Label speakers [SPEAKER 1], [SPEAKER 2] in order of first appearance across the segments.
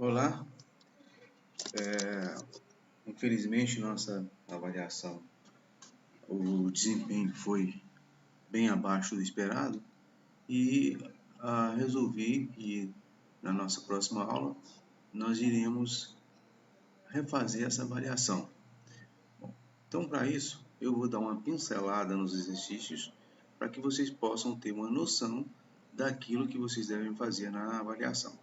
[SPEAKER 1] Olá, infelizmente nossa avaliação, o desempenho foi bem abaixo do esperado e resolvi que na nossa próxima aula nós iremos refazer essa avaliação. Bom, então para isso eu vou dar uma pincelada nos exercícios para que vocês possam ter uma noção daquilo que vocês devem fazer na avaliação.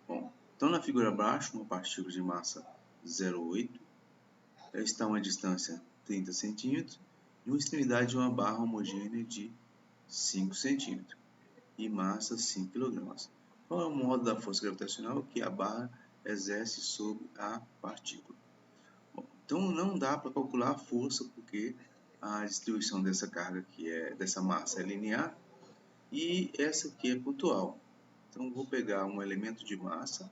[SPEAKER 1] Bom, então na figura abaixo, uma partícula de massa 0,8 está a uma distância 30 centímetros e uma extremidade de uma barra homogênea de 5 centímetros e massa 5 kg. Qual é o modo da força gravitacional que a barra exerce sobre a partícula? Bom, então não dá para calcular a força porque a distribuição dessa carga dessa massa é linear e essa aqui é pontual. Então vou pegar um elemento de massa,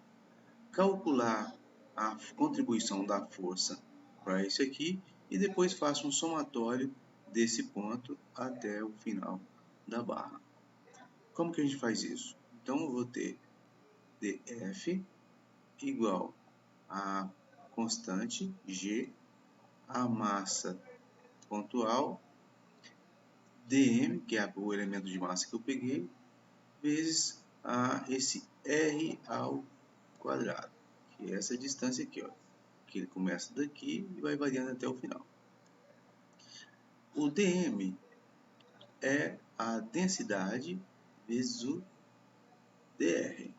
[SPEAKER 1] calcular a contribuição da força para esse aqui e depois faço um somatório desse ponto até o final da barra. Como que a gente faz isso? Então eu vou ter dF igual a constante G, a massa pontual, dm, que é o elemento de massa que eu peguei, vezes esse R ao quadrado, que é essa distância aqui, ó, que ele começa daqui e vai variando até o final. O dm é a densidade vezes o dr.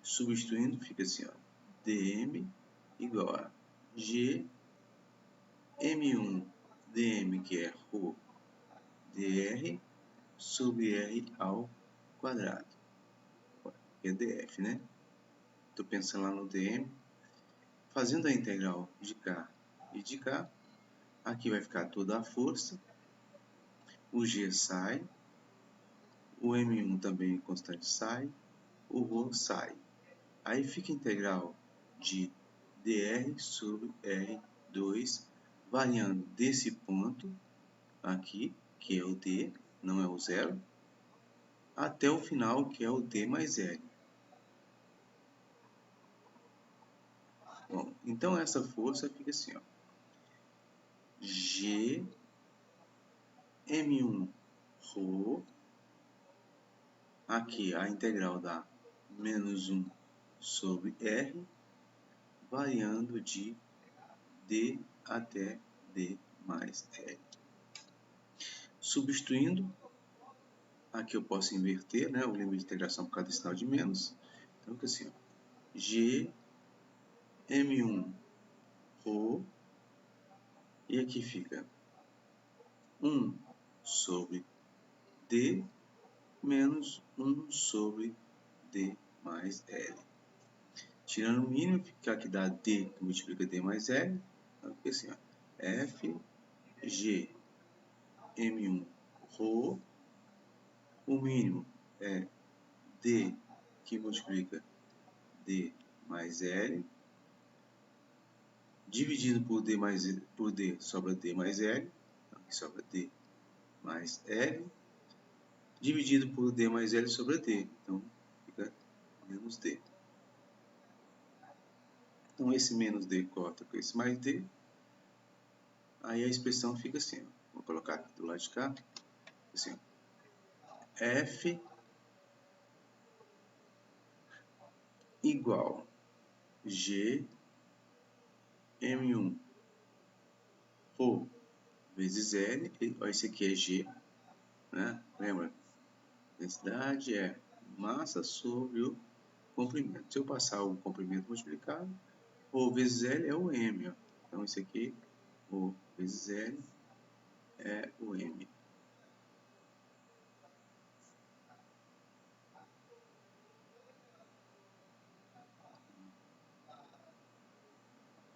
[SPEAKER 1] Substituindo, fica assim, ó, dm igual a g m1 dm, que é ρ dr, sobre r ao quadrado, que é df, né? Estou pensando lá no dm. Fazendo a integral de cá e de cá, aqui vai ficar toda a força, o G sai, o M1 também constante sai, o ρ sai. Aí fica a integral de dr sobre R2, variando desse ponto aqui, que é o D, não é o zero, até o final, que é o D mais L. Bom, então essa força fica assim, ó, G M1 ρ, aqui a integral dá menos 1 sobre R, variando de D até D mais L. Substituindo, aqui eu posso inverter, né, o limite de integração por cada sinal de menos. Então fica assim, ó, G M1 ρ, e aqui fica 1 sobre D menos 1 sobre D mais L. Tirando o mínimo, fica aqui dá D que multiplica D mais L. Então fica assim, ó, F G M1 ρ, o mínimo é D que multiplica D mais L, dividido por D sobra D mais L, então aqui sobra D mais L, dividido por D mais L sobra D, então fica menos D. Então esse menos D corta com esse mais D, aí a expressão fica assim, ó. Vou colocar aqui do lado de cá, assim, ó, F igual G M1 ρ vezes L, esse aqui é G, né? Lembra? Densidade é massa sobre o comprimento. Se eu passar o comprimento multiplicado, ρ vezes L é o M, ó. Então esse aqui, ρ vezes L, é o M.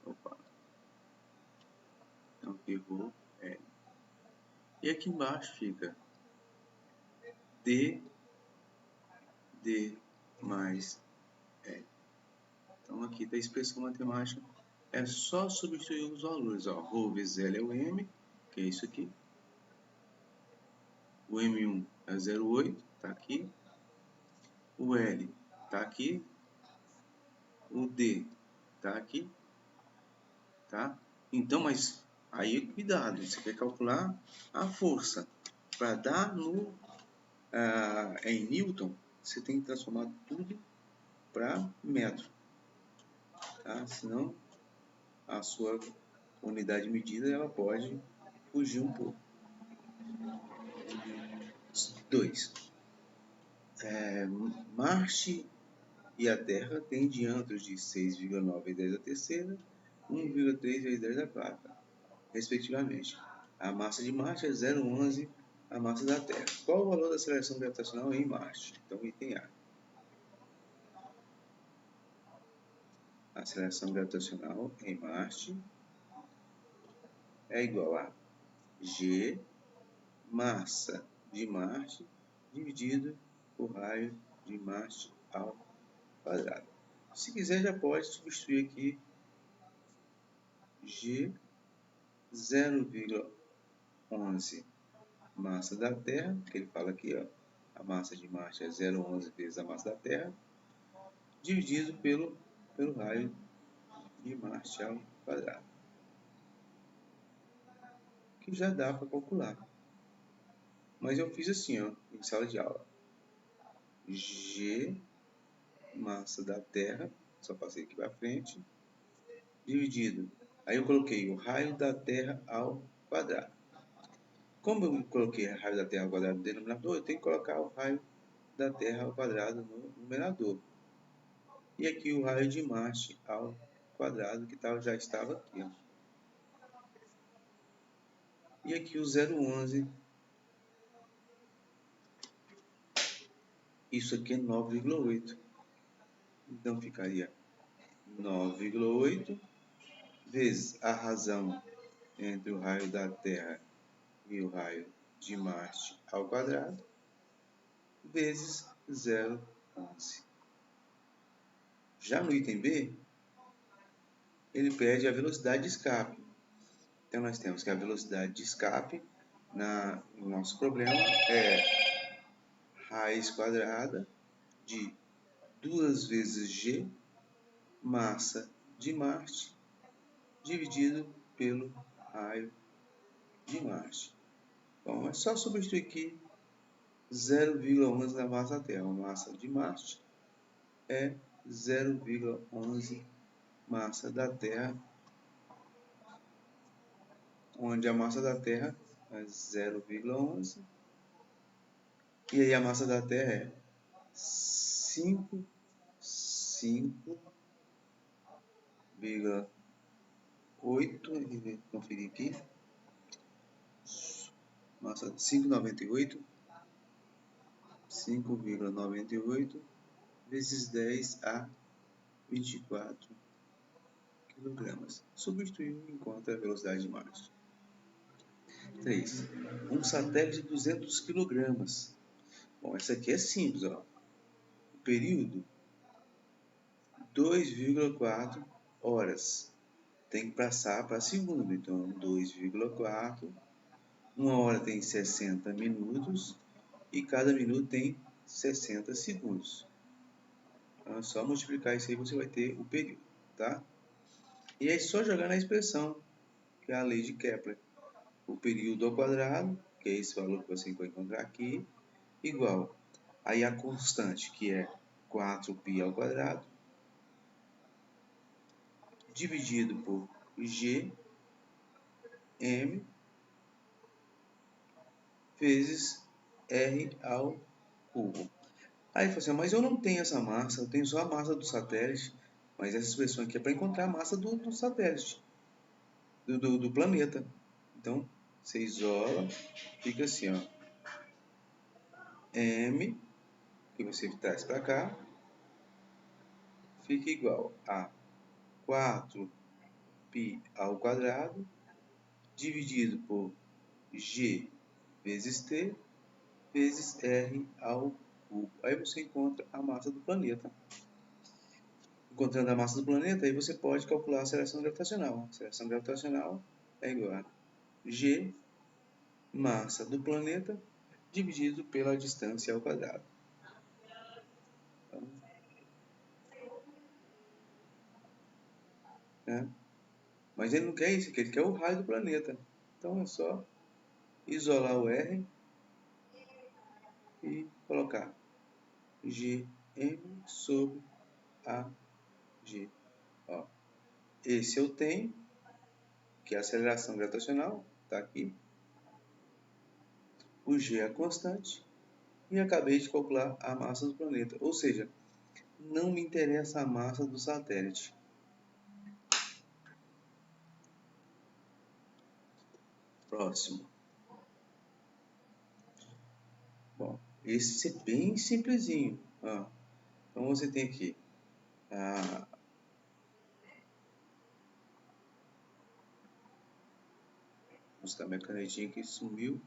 [SPEAKER 1] Opa. Então aqui ρ, L. E aqui embaixo fica D mais L. Então aqui da expressão matemática é só substituir os valores. Ó, ρ vezes L é o M, que é isso aqui. O M1 é 0,8, está aqui. O L está aqui. o D está aqui, tá? Então, mas aí cuidado, você quer calcular a força. Para dar no em Newton, você tem que transformar tudo para metro, tá? Senão a sua unidade de medida ela pode fugir um pouco. 2. Marte e a Terra têm diâmetros de 6,9 vezes 10 a terceira, 1,3 vezes 10 a quarta, respectivamente. A massa de Marte é 0,11 a massa da Terra. Qual o valor da aceleração gravitacional em Marte? Então, item A. A aceleração gravitacional em Marte é igual a G, massa de Marte, dividido por raio de Marte ao quadrado. Se quiser, já pode substituir aqui G 0,11 massa da Terra, que ele fala aqui, ó, a massa de Marte é 0,11 vezes a massa da Terra, dividido pelo raio de Marte ao quadrado, que já dá para calcular. Mas eu fiz assim, ó, em sala de aula. G, massa da Terra, só passei aqui para frente, dividido. Aí eu coloquei o raio da Terra ao quadrado. Como eu coloquei o raio da Terra ao quadrado no denominador, eu tenho que colocar o raio da Terra ao quadrado no numerador. E aqui o raio de Marte ao quadrado, que já estava aqui. Ó. E aqui o 0,11. Isso aqui é 9,8. Então ficaria 9,8 vezes a razão entre o raio da Terra e o raio de Marte ao quadrado, vezes 0,11. Já no item B, ele pede a velocidade de escape. Então, nós temos que a velocidade de escape no nosso problema é raiz quadrada de 2 vezes G, massa de Marte, dividido pelo raio de Marte. Bom, é só substituir aqui 0,11 na massa da Terra. A massa de Marte é 0,11 massa da Terra, onde a massa da Terra é 0,11 e aí a massa da Terra é 5,8, conferir aqui, massa 5,98 vezes 10 a 24 kg. Substituiu e encontra a velocidade de Marte. 3. Um satélite de 200 kg. Bom, essa aqui é simples, ó. O período 2,4 horas. Tem que passar para segundo, então 2,4. Uma hora tem 60 minutos e cada minuto tem 60 segundos. Então é só multiplicar isso aí, você vai ter o período, tá? E é só jogar na expressão, que é a lei de Kepler. O período ao quadrado, que é esse valor que você vai encontrar aqui, igual. Aí a constante, que é 4π ao quadrado, dividido por G, M, vezes R ao cubo. Aí você fala assim, mas eu não tenho essa massa, eu tenho só a massa do satélite, mas essa expressão aqui é para encontrar a massa do satélite, do planeta. Então, você isola, fica assim, ó, M, que você traz para cá, fica igual a 4π ao quadrado, dividido por G vezes T, vezes R ao cubo. Aí você encontra a massa do planeta. Encontrando a massa do planeta, aí você pode calcular a aceleração gravitacional. A aceleração gravitacional é igual a G, massa do planeta, dividido pela distância ao quadrado. Então, né? Mas ele não quer isso, ele quer o raio do planeta. Então é só isolar o R e colocar Gm sobre AG. Ó, esse eu tenho, que é a aceleração gravitacional, está aqui. O G é a constante. E acabei de calcular a massa do planeta. Ou seja, não me interessa a massa do satélite. Próximo. Bom, esse é bem simplesinho. Então você tem aqui a buscar minha canetinha que sumiu.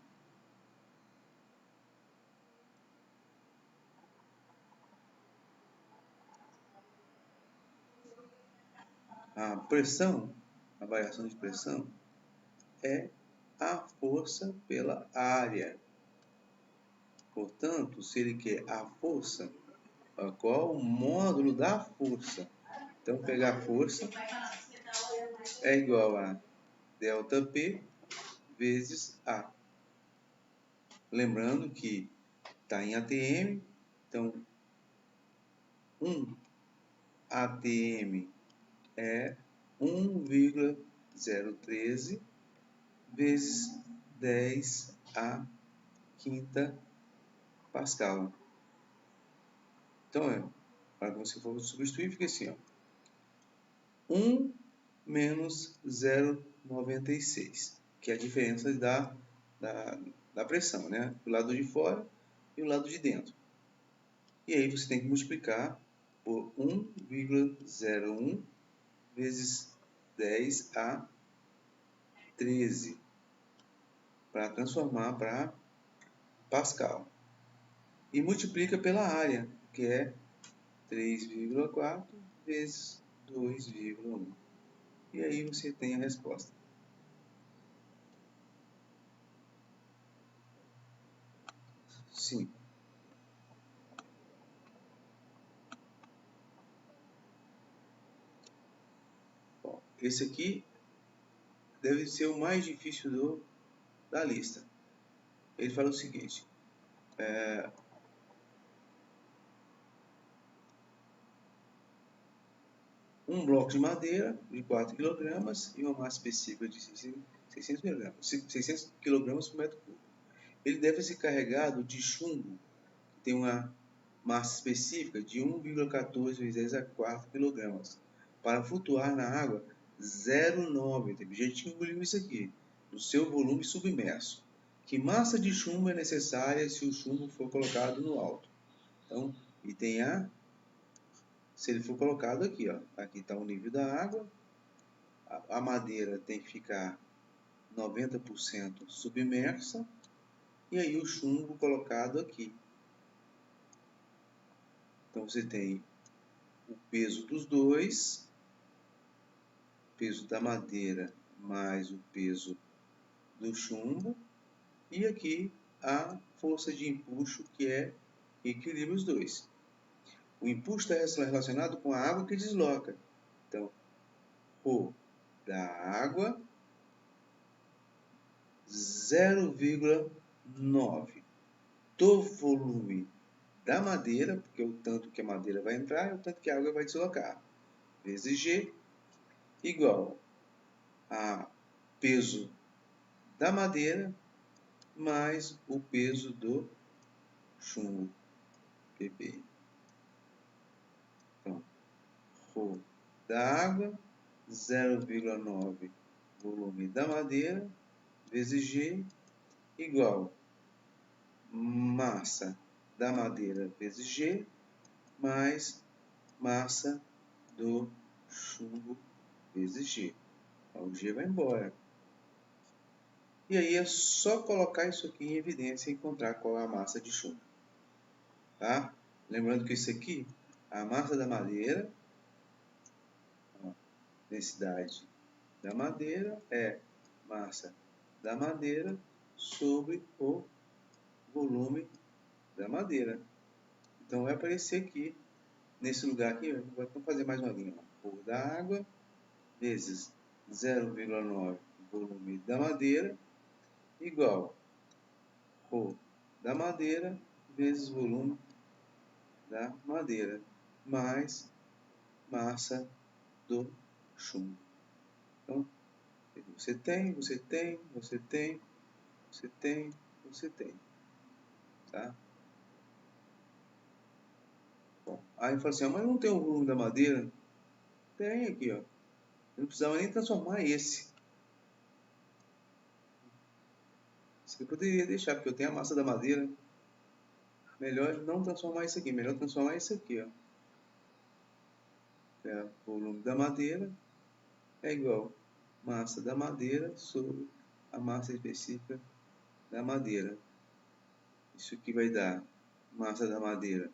[SPEAKER 1] A pressão, a variação de pressão, é a força pela área. Portanto, se ele quer a força, qual o módulo da força? Então, pegar a força é igual a ΔP vezes A. Lembrando que está em ATM, então 1 ATM é 1,013 vezes 10 a quinta Pascal. Então, para que você for substituir, fica assim, ó, 1 menos 0,96, que é a diferença da pressão, né? Do lado de fora e o lado de dentro. E aí você tem que multiplicar por 1,01 vezes 10 a 13 para transformar para Pascal. E multiplica pela área, que é 3,4 vezes 2,1. E aí você tem a resposta. Sim. Bom, esse aqui deve ser o mais difícil da lista. Ele fala o seguinte: um bloco de madeira de 4 kg e uma massa específica de 600 kg, 600 kg por metro cúbico. Ele deve ser carregado de chumbo, que tem uma massa específica de 1,14 vezes 10 a 4 kg, para flutuar na água 0,9. Tem gente que engoliu isso aqui, no seu volume submerso. Que massa de chumbo é necessária se o chumbo for colocado no alto? Então, item A, se ele for colocado aqui, ó, aqui está o nível da água, a madeira tem que ficar 90% submersa, e aí o chumbo colocado aqui. Então você tem o peso dos dois, peso da madeira mais o peso do chumbo, e aqui a força de empuxo que equilibra os dois. O empuxo está relacionado com a água que desloca. Então, Rho da água 0,9 do volume da madeira, porque é o tanto que a madeira vai entrar é o tanto que a água vai deslocar, vezes G, igual a peso da madeira mais o peso do chumbo, PP. Então, Rho da água, 0,9 volume da madeira, vezes G, igual massa da madeira vezes G, mais massa do chumbo vezes G. Então, o G vai embora. E aí é só colocar isso aqui em evidência e encontrar qual é a massa de chumbo. Tá? Lembrando que isso aqui, a massa da madeira, a densidade da madeira é massa da madeira sobre o volume da madeira. Então vai aparecer aqui, nesse lugar aqui, vamos fazer mais uma linha. Rho da água vezes 0,9 volume da madeira igual ρ da madeira vezes volume da madeira mais massa do chumbo. Então, você tem, tá? Bom, aí fala assim, mas não tem o volume da madeira? Tem aqui, ó. Eu não precisava nem transformar esse. Isso aqui eu poderia deixar, porque eu tenho a massa da madeira. Melhor não transformar isso aqui, melhor transformar isso aqui, ó. O volume da madeira é igual massa da madeira sobre a massa específica da madeira. Isso aqui vai dar massa da madeira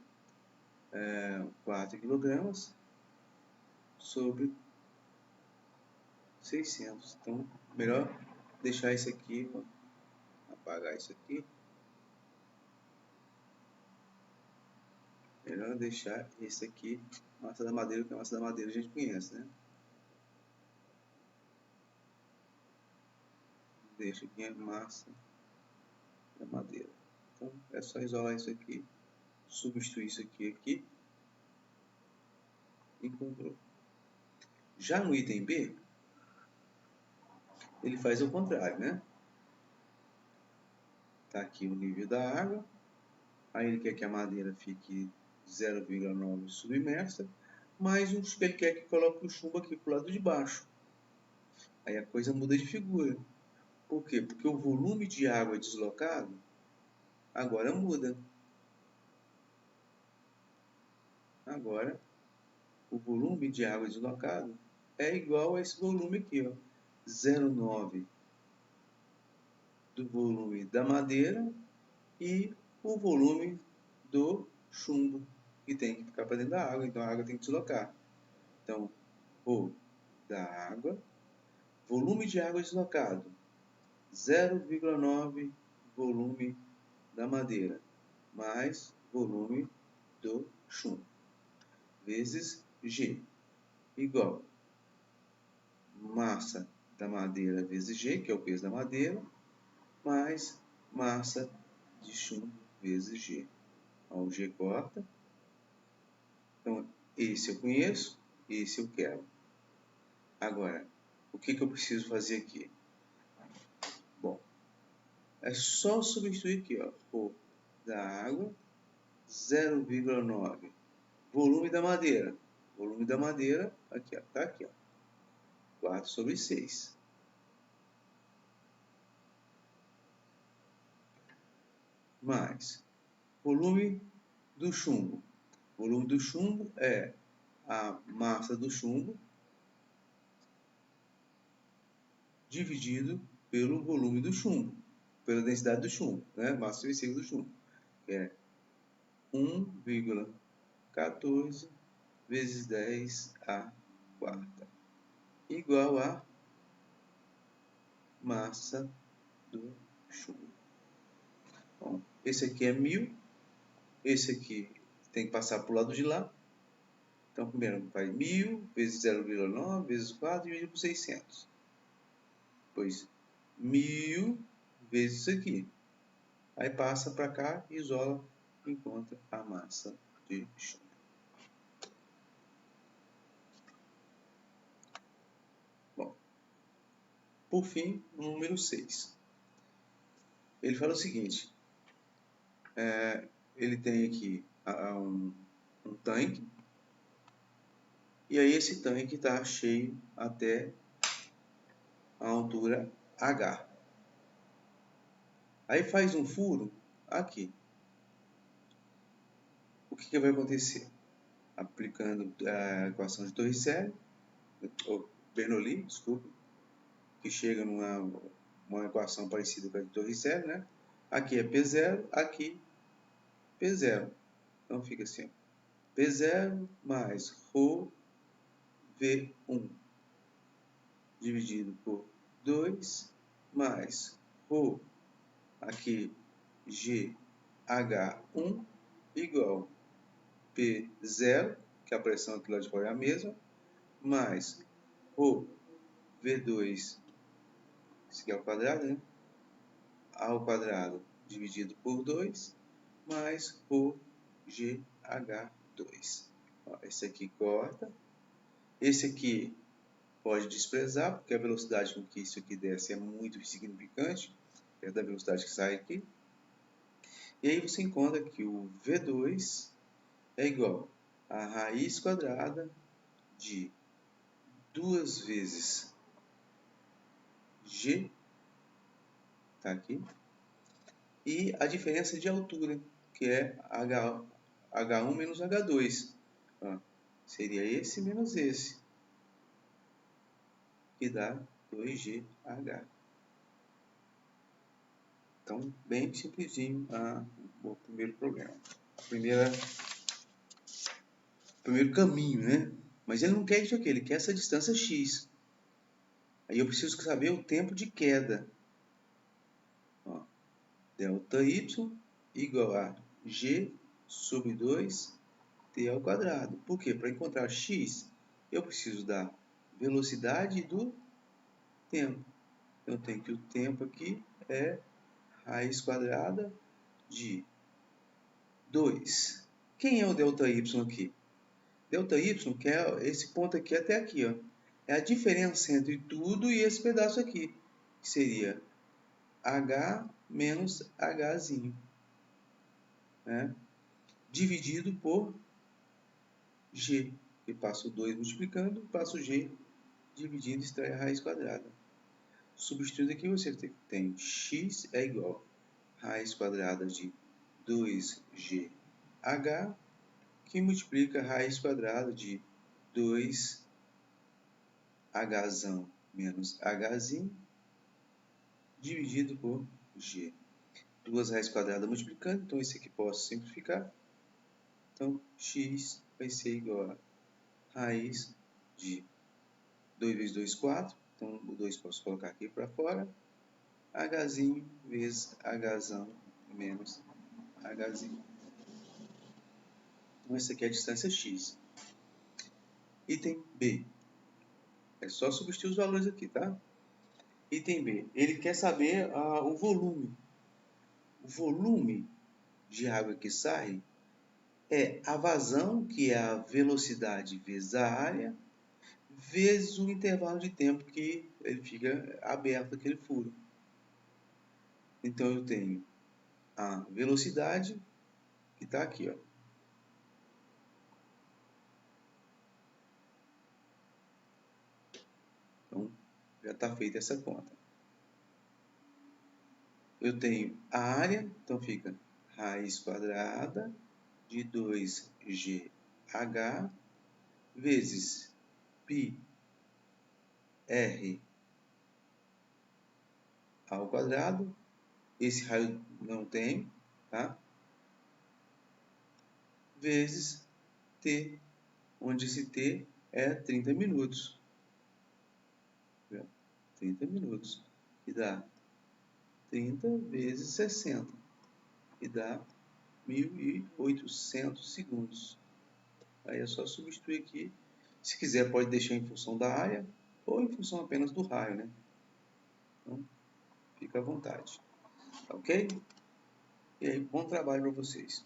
[SPEAKER 1] 4 kg sobre 600. Então, melhor deixar isso aqui, vou apagar isso aqui. Melhor deixar esse aqui, massa da madeira, porque a massa da madeira a gente conhece, né? Deixa aqui a massa da madeira. Então, é só isolar isso aqui, substituir isso aqui, e encontrou. Já no item B, ele faz o contrário, né? Tá aqui o nível da água, aí ele quer que a madeira fique 0,9 submersa, mas ele quer que coloque o chumbo aqui para o lado de baixo. Aí a coisa muda de figura. Por quê? Porque o volume de água deslocado agora muda. Agora, o volume de água deslocado é igual a esse volume aqui, ó, 0,9 do volume da madeira e o volume do chumbo, que tem que ficar para dentro da água, então a água tem que deslocar. Então, o da água, volume de água deslocado, 0,9 volume da madeira, mais volume do chumbo, vezes G, igual massa da madeira vezes G, que é o peso da madeira, mais massa de chumbo vezes G. Então, o G corta. Então, esse eu conheço, esse eu quero. Agora, o que eu preciso fazer aqui? Bom, é só substituir aqui, ó, o da água, 0,9. Volume da madeira. Volume da madeira, aqui, ó, tá aqui, ó, 4 sobre 6. Mais volume do chumbo. O volume do chumbo é a massa do chumbo dividido pelo volume do chumbo, pela densidade do chumbo, né? Massa específica do chumbo, que é 1,14 vezes 10 a quarta, igual a massa do chumbo. Bom, esse aqui é 1000, esse aqui tem que passar para o lado de lá. Então, primeiro faz 1000 vezes 0,9 vezes 4 dividido por 600. Depois, 1000 vezes isso aqui. Aí passa para cá, isola, encontra a massa de chumbo. Bom, por fim, o número 6. Ele fala o seguinte, ele tem aqui um tanque, e aí esse tanque está cheio até a altura H. Aí faz um furo aqui. O que vai acontecer? Aplicando a equação de Torricelli, ou Bernoulli, desculpa, que chega numa equação parecida com a de Torricelli, né? Aqui é P0, aqui P0. Então fica assim, P0 mais ρ V1 dividido por 2 mais ρ aqui GH1 igual P0, que a pressão aqui lá de fora é a mesma, mais por V2, isso aqui é ao quadrado, né? Ao quadrado dividido por 2, mais por GH2. Ó, esse aqui corta. Esse aqui pode desprezar, porque a velocidade com que isso aqui desce é muito insignificante, é da velocidade que sai aqui. E aí você encontra que o V2 é igual a raiz quadrada de 2 vezes G, tá aqui, e a diferença de altura, que é H1 menos H2. Ó, seria esse menos esse, que dá 2GH. Então, bem simplesinho o primeiro problema. O primeiro caminho, né? Mas ele não quer isso aqui, ele quer essa distância x. Aí eu preciso saber o tempo de queda. Ó, delta y igual a g sobre 2t ao quadrado. Por quê? Para encontrar x, eu preciso da velocidade e do tempo. Eu tenho que o tempo aqui é raiz quadrada de 2. Quem é o delta y aqui? Delta y, que é esse ponto aqui até aqui, ó. É a diferença entre tudo e esse pedaço aqui, que seria h menos hzinho, né? Dividido por g. Eu passo 2 multiplicando, passo g dividindo, extrai a raiz quadrada. Substituindo aqui, você tem x é igual a raiz quadrada de 2gh, que multiplica a raiz quadrada de 2h menos hzinho, dividido por g. Duas raízes quadradas multiplicando, então esse aqui posso simplificar. Então, x vai ser igual a raiz de 2 vezes 2, 4. Então, o 2 posso colocar aqui para fora. Hzinho vezes hzão menos hzinho. Então, essa aqui é a distância x. Item B. É só substituir os valores aqui, tá? Item B. Ele quer saber o volume. O volume de água que sai é a vazão, que é a velocidade vezes a área, vezes o intervalo de tempo que ele fica aberto aquele furo. Então eu tenho a velocidade, que está aqui, ó. Então já está feita essa conta. Eu tenho a área, então fica raiz quadrada de 2GH vezes πr ao quadrado. Esse raio não tem, tá? Vezes t, onde esse t é 30 minutos. 30 minutos. E dá 30 vezes 60. E dá 1.800 segundos. Aí é só substituir aqui. Se quiser, pode deixar em função da área ou em função apenas do raio, né? Então, fica à vontade. Ok? E aí, bom trabalho para vocês.